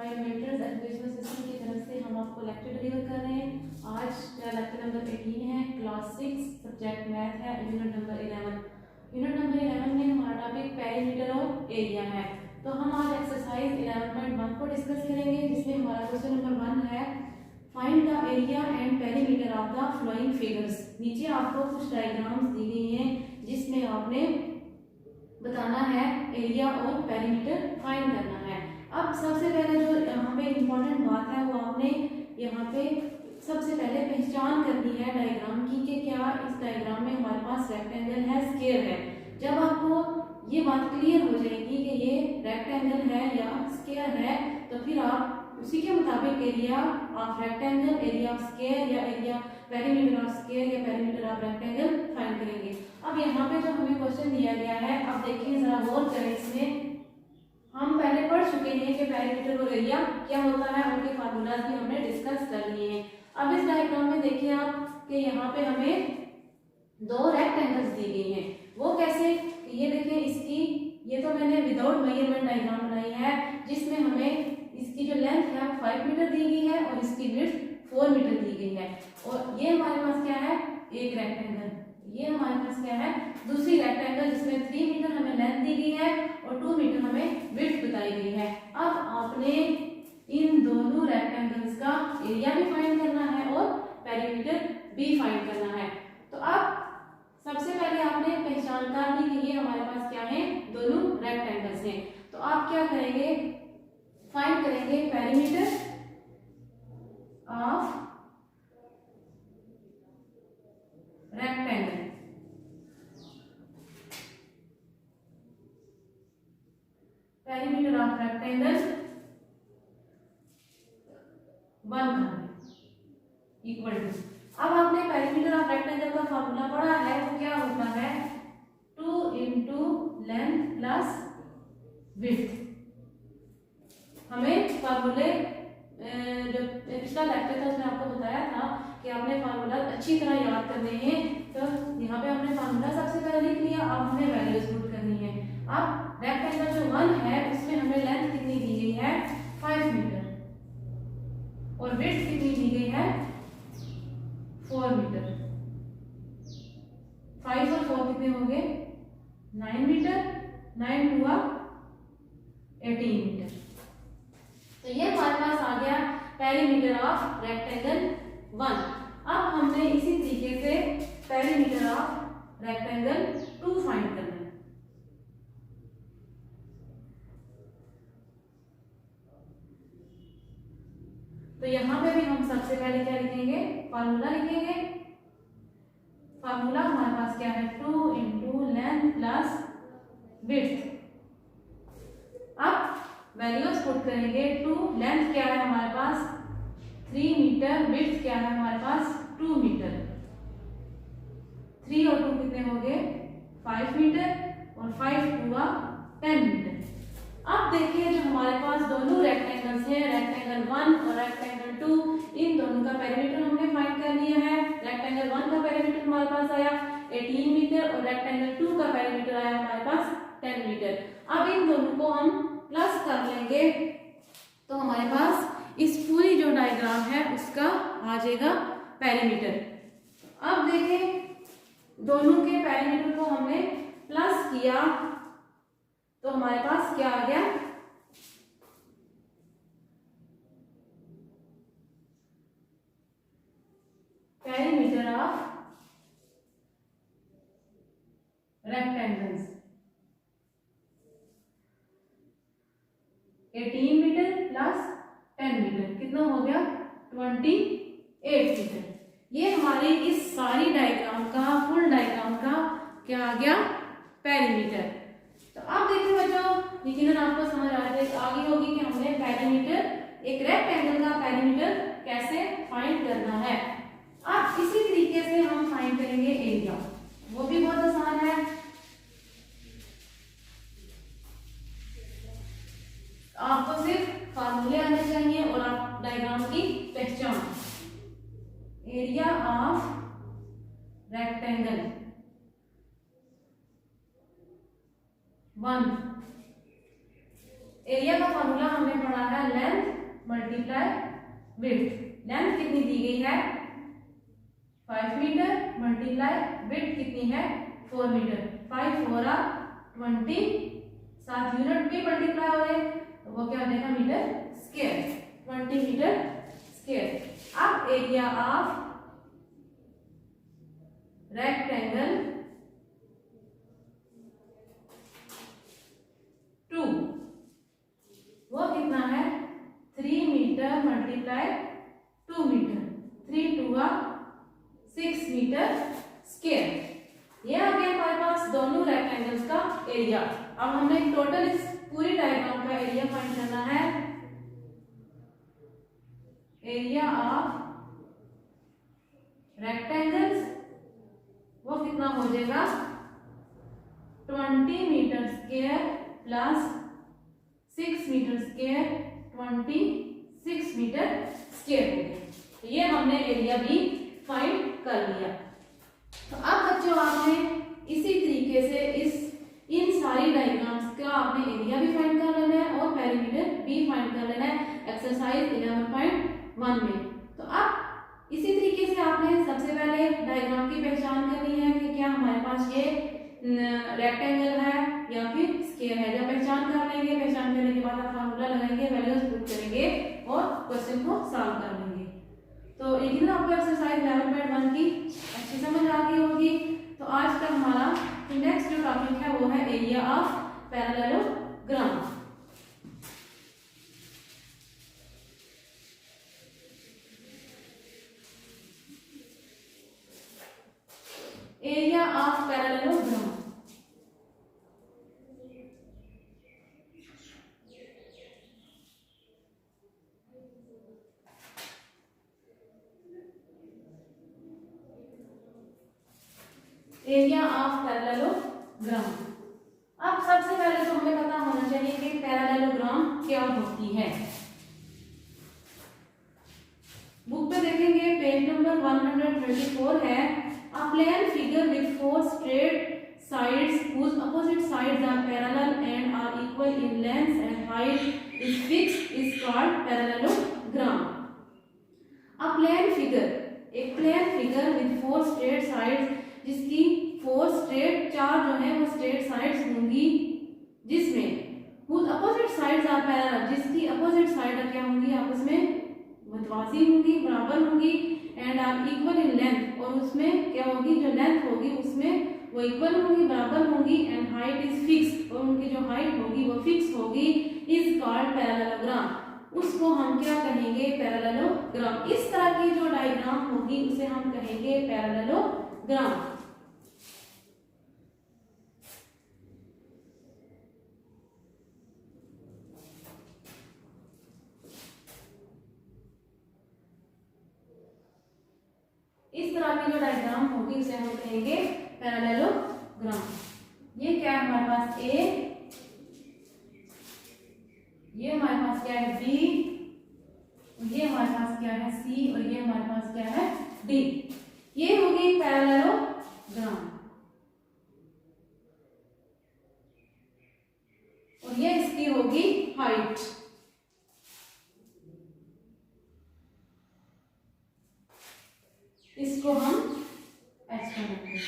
Mentors educational system की तरफ से हम आपको लेक्चर डिलीवर कर रहे हैं। आज का लेक्चर नंबर 18 है, क्लास 6 सब्जेक्ट मैथ है, यूनिट नंबर 11। यूनिट नंबर 11 में हमारा टॉपिक पेरीमीटर और एरिया है। तो हम आज एक्सरसाइज 11.1 को डिस्कस करेंगे, जिसमें हमारा क्वेश्चन नंबर 1 है, find the area and perimeter of the flowing figures. नीचे आपको कुछ डायग्राम्स दी गई हैं जिसमें आपने बताना है एरिया और पेरीमीटर फाइंड करना है। अब सबसे पहले जो यहाँ पे इम्पोर्टेंट बात है वो आपने यहाँ पे सबसे पहले पहचान करनी है डायग्राम की कि क्या इस डायग्राम में हमारे पास रेक्टेंगल है, स्क्वायर है। जब आपको ये बात क्लियर हो जाएगी कि ये रेक्टेंगल है या स्क्वायर है, तो फिर आप उसी के मुताबिक area of rectangle, area of square या एरिया पेरीमीटर ऑफ स्क्वायर या पेरीमीटर ऑफ रेक्टेंगल फाइंड करेंगे। अब यहाँ पे जो हमें क्वेश्चन दिया गया है, अब देखिए जरा गौर करें इसमें। हम पहले पढ़ चुके हैं कि पेरीमीटर और एरिया क्या होता है, उनके फार्मूलाज भी हमने डिस्कस कर लिए हैं। अब इस डायग्राम में देखिए आप कि यहाँ पे हमें दो रेक्टेंगल्स दी गई हैं। वो कैसे, ये देखिए इसकी, ये तो मैंने विदाउट मेजरमेंट डायग्राम बनाई है, जिसमें हमें इसकी जो लेंथ है 5 मीटर दी गई है और इसकी विड्थ 4 मीटर दी गई है। और ये हमारे पास क्या है, एक रेक्टेंगल, ये हमारे पास क्या है, दूसरी रेक्टेंगल, जिसमें 3 मीटर हमें लेंथ दी गई है और 2 मीटर हमें विड्थ बताई गई है। अब आपने इन दोनों रेक्टेंगल्स का एरिया भी फाइंड करना है और पेरीमीटर भी फाइंड करना है। तो अब सबसे पहले आपने पहचान कर ली कि ये हमारे पास क्या है, दोनों रेक्टेंगल्स हैं। तो आप क्या करेंगे, फाइंड करेंगे perimeter of rectangle. Perimeter of rectangle 1 equal to, अब आपने पेरीमीटर ऑफ रेक्टेंगल का फार्मूला पढ़ा है, वो क्या होता है, 2 इंटू लेंथ प्लस विड्थ। हमें फार्मूले जो पिछला लेक्चर था उसमें आपको बताया था कि आपने फार्मूला अच्छी तरह याद करने हैं। तो यहाँ पे हमने फार्मूला सबसे पहले लिख लिया, अब हमें वैल्यूज पुट करनी है। अब रेक्टेंगल जो 1 है उसमें हमें लेंथ कितनी दी गई है, 5 मीटर, और विड्थ कितनी दी गई है, 4 मीटर। 5 और 4 कितने हो गए, 9 मीटर, 9 हुआ 18 मीटर। तो ये हमारे पास आ गया पेरीमीटर ऑफ रेक्टेंगल 1। अब हमने इसी तरीके से पेरीमीटर ऑफ रेक्टेंगल 2 फाइंड करना है। तो यहां पे भी हम सबसे पहले क्या लिखेंगे, फार्मूला लिखेंगे। फार्मूला हमारे पास क्या है, 2 इंटू लेंथ प्लस विड्थ। अब वैल्यूज पुट करेंगे। 2 लेंथ क्या है हमारे पास 3 मीटर, विड्थ क्या है हमारे पास 2 मीटर। 3 और 2 कितने हो गए, 5 मीटर, और 5 हुआ 10 मीटर। अब देखिए जो हमारे पास दोनों रेक्टेंगल्स हैं, रेक्टेंगल 1 और रेक्टेंगल 2, इन दोनों का पेरीमीटर हमने फाइंड कर लिया है। रेक्टेंगल 1 का पेरीमीटर हमारे पास आया 18 मीटर और रेक्टेंगल 2 का पेरीमीटर आया हमारे पास 10 मीटर। अब इन दोनों को हम प्लस कर लेंगे, तो हमारे पास इस पूरी जो डायग्राम है उसका आ जाएगा पेरीमीटर। अब देखें दोनों के पेरीमीटर को हमने प्लस किया, तो हमारे पास क्या आ गया, perimeter of rectangles 18 metre plus 10 metre कितना हो गया, 28 मीटर। ये हमारी इस सारी डायग्राम का, फुल डायग्राम का क्या आ गया, पेरीमीटर। तो अब देखिए बच्चों, यकीनन आपको समझ आ गई होगी कि हमने पेरीमीटर, एक रेक्टेंगल का पेरीमीटर कैसे फाइंड करना है। अब इसी तरीके से हम फाइंड करेंगे एरिया, वो भी बहुत आसान है। आपको सिर्फ फार्मूले आने चाहिए और आप डायग्राम की पहचान। एरिया ऑफ रेक्टेंगल 1, एरिया का फॉर्मूला हमने पढ़ा है लेंथ मल्टीप्लाई विड्थ। लेंथ कितनी दी गई है 5 मीटर मल्टीप्लाई विड्थ कितनी है 4 मीटर। 5 4 20, साथ यूनिट भी मल्टीप्लाई हो रहे तो वो क्या हो जाएगा मीटर स्क्वायर, 20 मीटर स्क्वायर। अब एरिया ऑफ रेक्टेंगल 2 वो कितना है 3 metre multiply 2 metre, 3 2 6 metre square. ये आ गया हमारे पास दोनों रेक्टेंगल्स का एरिया। अब हमने टोटल इस पूरी डायग्राम का एरिया फाइंड करना है। एरिया ऑफ रेक्टेंगल्स वो कितना हो जाएगा 20 metre square plus 6 metre square, 26 metre square हो गया। ये हमने एरिया भी फाइंड कर लिया। तो अब बच्चों आपने इसी तरीके से इन सारी डायग्राम्स का आपने एरिया भी फाइंड कर लेना है और पेरीमीटर भी फाइंड कर लेना है एक्सरसाइज 11.1 में। तो अब इसी तरीके से आपने सबसे पहले डायग्राम की पहचान करनी है कि क्या हमारे पास ये रेक्टेंगल है या फिर स्क्वायर है। जब पहचान कर लेंगे, पहचान करने के बाद आप फार्मूला लगाएंगे, वैल्यूज पुट करेंगे और क्वेश्चन को सॉल्व कर लेंगे। तो यकीनन आपको एक्सरसाइज 11.1 की अच्छी समझ आ गई होगी। तो आज का हमारा नेक्स्ट जो टॉपिक है वो है area of parallelogram. Area of parallelogram area of parallelogram. अब सबसे पहले तो हमें पता होना चाहिए कि पैरेललोग्राम क्या होती है। बुक पे देखेंगे पेज नंबर 134 है। A plane figure with 4 straight sides whose opposite sides are parallel and are equal in length and height is fixed is called parallelogram. A plane figure, एक plane figure with 4 straight sides जिसकी 4 straight, 4 जो है वो straight sides होंगी, जिसमें whose opposite sides are parallel, जिसकी opposite side क्या होंगी आपस में मतवासी होंगी, बराबर होंगी, and are equal in length, और उसमें क्या होगी जो लेंथ होगी उसमें वो इक्वल होंगी, बराबर होंगी, एंड हाइट इज फिक्स, और उनकी जो हाइट होगी वो फिक्स होगी, इज कॉल्ड पैरेललोग्राम। उसको हम क्या कहेंगे पैरेललोग्राम। इस तरह की जो डायग्राम होगी उसे हम कहेंगे पैरेललोग्राम। इस तरह की जो डायग्राम होगी उसे हम कहेंगे पैरेललोग्राम। ये क्या है हमारे पास ए, ये हमारे पास क्या है बी, ये हमारे पास क्या है सी, और ये हमारे पास क्या है डी। ये होगी पैरेललोग्राम, और ये इसकी होगी हाइट। इसको हम एक्सपेरिमेंट करेंगे।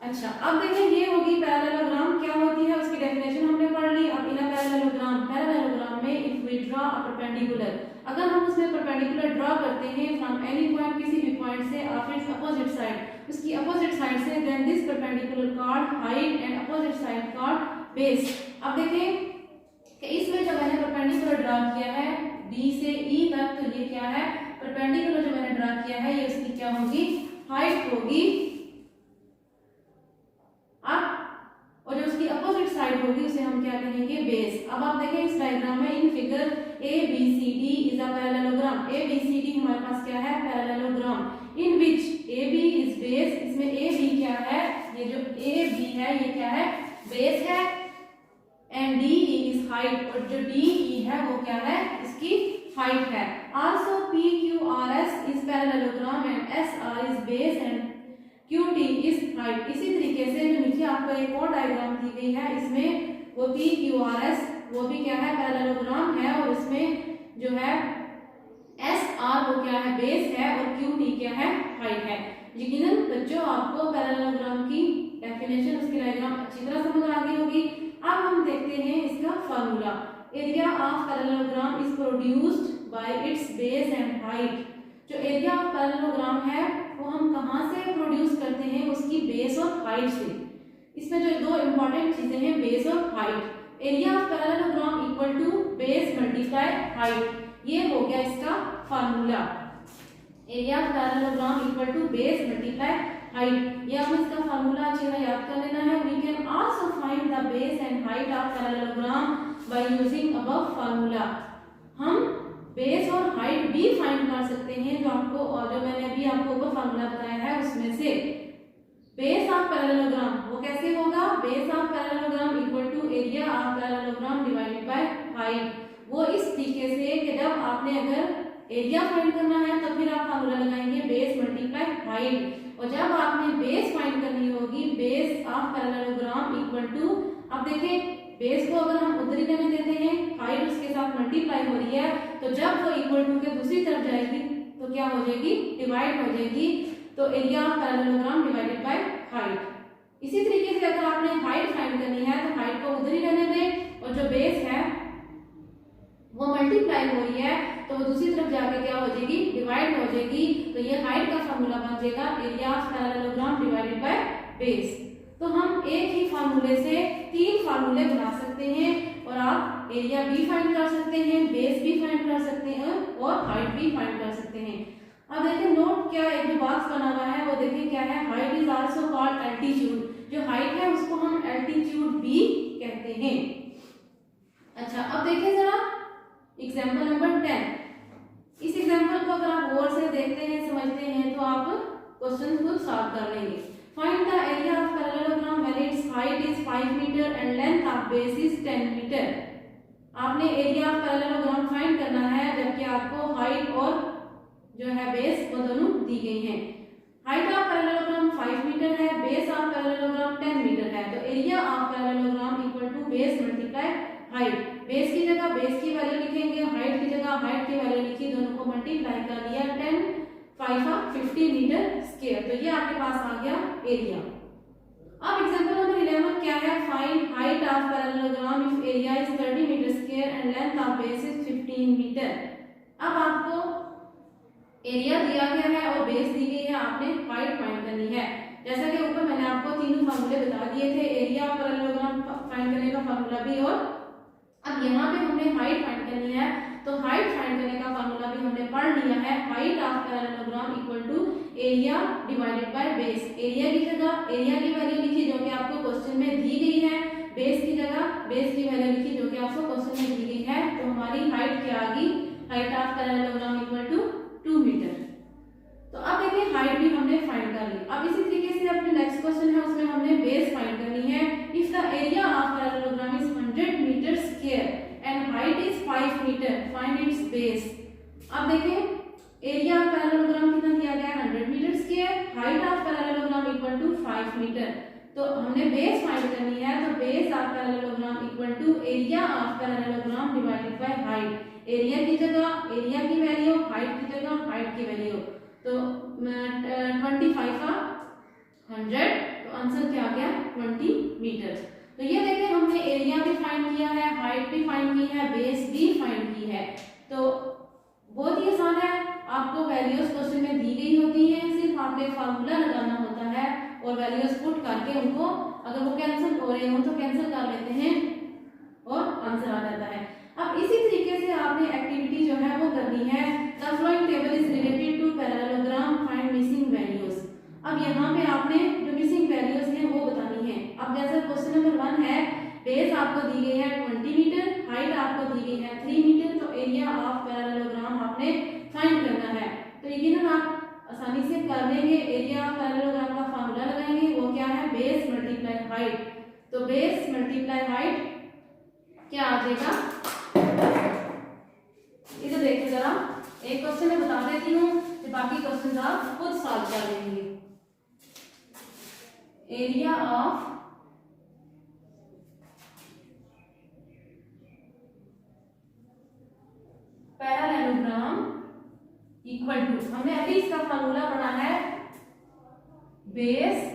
अच्छा, अब देखिए ये होगी पैरेललोग्राम क्या होती है, उसकी डेफिनेशन हमने पढ़ ली। अब इन पैरेललोग्राम में if we draw a perpendicular, अगर हम उसमें परपेंडिकुलर ड्रॉ करते हैं फ्रॉम एनी पॉइंट, किसी भी पॉइंट से, ऑफ इट्स अपोजिट साइड, उसकी अपोजिट साइड से, then this perpendicular called height and opposite side called base. अब देखिए कि इसमें जो मैंने परपेंडिकुलर ड्रा किया है बी से ई तक, तो ये क्या है परपेंडिकुलर जो मैंने ड्रा किया है ये उसकी क्या होगी हाइट होगी। अब और जो उसकी अपोजिट साइड होगी उसे हम क्या कहेंगे बेस। अब आप देखें इस डायग्राम में in figure A B C D is a parallelogram. A B C D हमारे पास क्या है parallelogram in which A B is base. इसमें ए बी क्या है, ये जो ए बी है ये क्या है बेस है, and D E is height, और जो डी ई है वो क्या है इसकी हाइट है। Also P Q R S is parallelogram and S R is base and Q T is height. इसी तरीके से जो नीचे आपको एक और डायग्राम दी गई है इसमें वो PQRS वो भी क्या है पैरेललोग्राम है, और इसमें जो है SR वो क्या है बेस है, और QT क्या है हाइट है। यकीनन बच्चों आपको पैरेललोग्राम की डेफिनेशन उसकी डायग्राम अच्छी तरह समझ आ गई होगी। अब हम देखते हैं इसका formula. Area of parallelogram is produced by it's base and height. जो एरिया ऑफ पैरेललोग्राम है वो हम कहाँ से प्रोड्यूस करते हैं, उसकी बेस और हाइट से। इसमें जो दो इंपॉर्टेंट चीजें हैं बेस और height. Area of parallelogram equal to base multiply height, ये हो गया इसका formula. Area of parallelogram equal to base multiply height, ये हमें इसका फार्मूला अच्छी तरह याद कर लेना है। We can also find the base and height of parallelogram by using above formula. हम बेस और हाइट भी फाइंड कर सकते हैं, जो आपको और जो मैंने अभी आपको ऊपर फार्मूला बताया है उसमें से। बेस ऑफ पैरेललोग्राम वो कैसे होगा, base of parallelogram equal to area of parallelogram divided by height. वो इस तरीके से कि जब आपने अगर एरिया फाइंड करना है तो फिर आप फार्मूला लगाएंगे बेस मल्टीप्लाई हाइट, और जब आपने बेस फाइंड करनी होगी base of parallelogram equal to, अब देखिए बेस को अगर हम उधर ही रहने देते हैं, हाइट उसके साथ मल्टीप्लाई हो रही है, तो जब वो इक्वल टू के दूसरी तरफ जाएगी तो क्या हो जाएगी डिवाइड हो जाएगी, तो area of parallelogram divided by height. इसी तरीके से अगर आपने हाइट फाइंड करनी है तो हाइट को उधर ही रहने दें, और जो बेस है वो मल्टीप्लाई हो रही है तो वो दूसरी तरफ जाके क्या हो जाएगी डिवाइड हो जाएगी, तो ये हाइट का फार्मूला बन जाएगा area of parallelogram divided by base. तो हम एक ही फार्मूले से तीन फार्मूले बना सकते हैं, और आप एरिया भी फाइंड कर सकते हैं, बेस भी फाइंड कर सकते हैं, और हाइट भी फाइंड कर सकते हैं। अब देखिए नोट क्या एक जो बॉक्स बना हुआ है वो देखिए क्या है, height is also called altitude. जो हाइट है उसको हम एल्टीट्यूड भी कहते हैं। अच्छा अब देखिए जरा एग्जाम्पल नंबर 10। इस एग्जाम्पल को अगर आप गौर से देखते हैं समझते हैं तो आप क्वेश्चन खुद सॉल्व कर लेंगे। Find the area of parallelogram when its height is 5 metre and length of base is 10 metre. आपने एरिया ऑफ पैरेललोग्राम फाइंड करना है जबकि आपको हाइट और जो है बेस वो दोनों दी गई हैं। हाइट ऑफ पैरेललोग्राम 5 मीटर है, बेस ऑफ पैरेललोग्राम 10 मीटर है, तो area of parallelogram equal to base multiply height. Base की जगह बेस की वैल्यू लिखेंगे, हाइट की जगह हाइट की वैल्यू लिखी, दोनों को मल्टीप्लाई कर दिया, 10 5 50 मीटर स्क्वायर, तो ये आपके पास आ गया एरिया। अब एग्जांपल नंबर 11 क्या है, find height of parallelogram if area is 30 metre square and length of base is 15 metre. अब आपको एरिया दिया गया है और बेस दी गई है, आपने हाइट फाइंड करनी है। जैसा कि ऊपर मैंने आपको तीनों फार्मूले बता दिए थे, एरिया ऑफ पैरेललोग्राम फाइंड करने का फार्मूला भी, और अब यहाँ पे हमने हाइट फाइंड करनी है, तो हाइट फाइंड करने का फार्मूला भी हमने पढ़ लिया है। Height of parallelogram equal to area divided by base. Area की जगह एरिया की वैल्यू लिखी जो कि आपको क्वेश्चन में दी गई है, बेस की जगह बेस की वैल्यू लिखी जो कि आपको क्वेश्चन में दी गई है, तो हमारी हाइट क्या आ गई, height of parallelogram equal to 2 metre. तो अब देखिए हाइट भी हमने फाइंड कर ली। अब इसी तरीके से अपने नेक्स्ट क्वेश्चन है उसमें हमने बेस फाइंड करनी है। If the area of parallelogram is 100 metre square and height is 5 metre, find its base. अब देखिए एरिया ऑफ पैरेललोग्राम कितना दिया गया है 100 metre square, height of parallelogram equal to 5 metre, तो हमने बेस फाइंड करनी है, तो base of parallelogram equal to area of parallelogram divided by height. Area की जगह एरिया की वैल्यू, हाइट की जगह हाइट की वैल्यू, तो 25 का 100, तो आंसर क्या आ गया 20 मीटर। तो ये देखिए हमने एरिया भी फाइंड किया है, हाइट भी फाइंड की है, बेस भी फाइंड की है, तो बहुत ही आसान है। आपको वैल्यूज क्वेश्चन में दी गई होती हैं, सिर्फ आपने फार्मूला लगाना होता है और वैल्यूज पुट करके उनको अगर वो कैंसिल हो रहे हो तो कैंसिल कर लेते हैं और आंसर आ जाता है। अब इसी तरीके से आपने एक्टिविटी जो है वो करनी है। The following table is related to parallelogram, find missing values. अब यहाँ पे आपने जो मिसिंग वैल्यूज हैं वो बतानी है। अब जैसे क्वेश्चन नंबर 1 है, बेस आपको दी गई है 20 मीटर, हाइट आपको दी गई है 3 मीटर, तो एरिया ऑफ पैरेललोग्राम आपने फाइंड करना है। तो यकीनन आप आसानी से कर लेंगे। एरिया ऑफ पैरेललोग्राम का फार्मूला लगाएंगे, वो क्या है बेस मल्टीप्लाई हाइट, तो बेस मल्टीप्लाई हाइट क्या आ जाएगा, इधर देखिए जरा, एक क्वेश्चन मैं बता देती हूँ, बाकी क्वेश्चन आप खुद सॉल्व कर लेंगे। Area of term equal to, हमने अभी इसका फार्मूला पढ़ा है बेस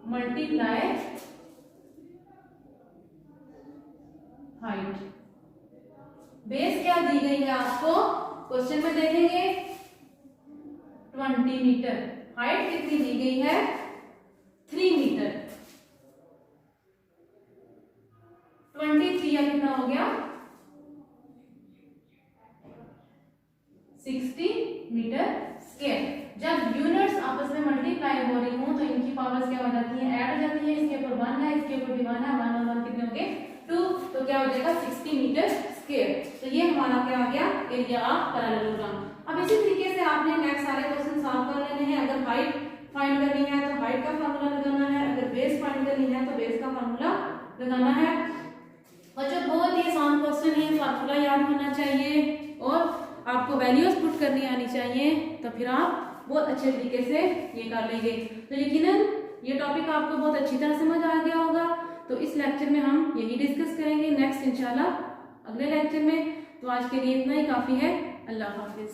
मल्टीप्लाई हाइट। बेस क्या दी गई है आपको, क्वेश्चन में देखेंगे 20 मीटर, हाइट कितनी दी गई है 3 मीटर, 23 या कितना हो गया 60 मीटर स्क्वायर। जब यूनिट्स आपस में मल्टीप्लाई हो रही हों तो इनकी पावर्स क्या हो जाती है, ऐड हो जाती है, इसके ऊपर 1 है, इसके ऊपर भी 1 है, 1 और 1 कितने हो गए 2, तो क्या हो जाएगा 60 मीटर स्क्वायर। तो ये हमारा क्या आ गया एरिया ऑफ पैरेललोग्राम। अब इसी तरीके से आपने नेक्स्ट सारे क्वेश्चन सॉल्व कर लेने हैं। अगर हाइट फाइंड करनी है तो हाइट का फार्मूला लगाना है, अगर बेस फाइंड करनी है तो बेस का फार्मूला लगाना है। और जो बहुत ही आसान क्वेश्चन है, फार्मूला याद होना चाहिए और आपको वैल्यूज पुट करनी आनी चाहिए, तो फिर आप बहुत अच्छे तरीके से ये कर लेंगे। तो यकीनन ये टॉपिक आपको बहुत अच्छी तरह समझ आ गया होगा। तो इस लेक्चर में हम यही डिस्कस करेंगे, नेक्स्ट इंशाल्लाह अगले लेक्चर में। तो आज के लिए इतना ही काफी है। अल्लाह हाफिज।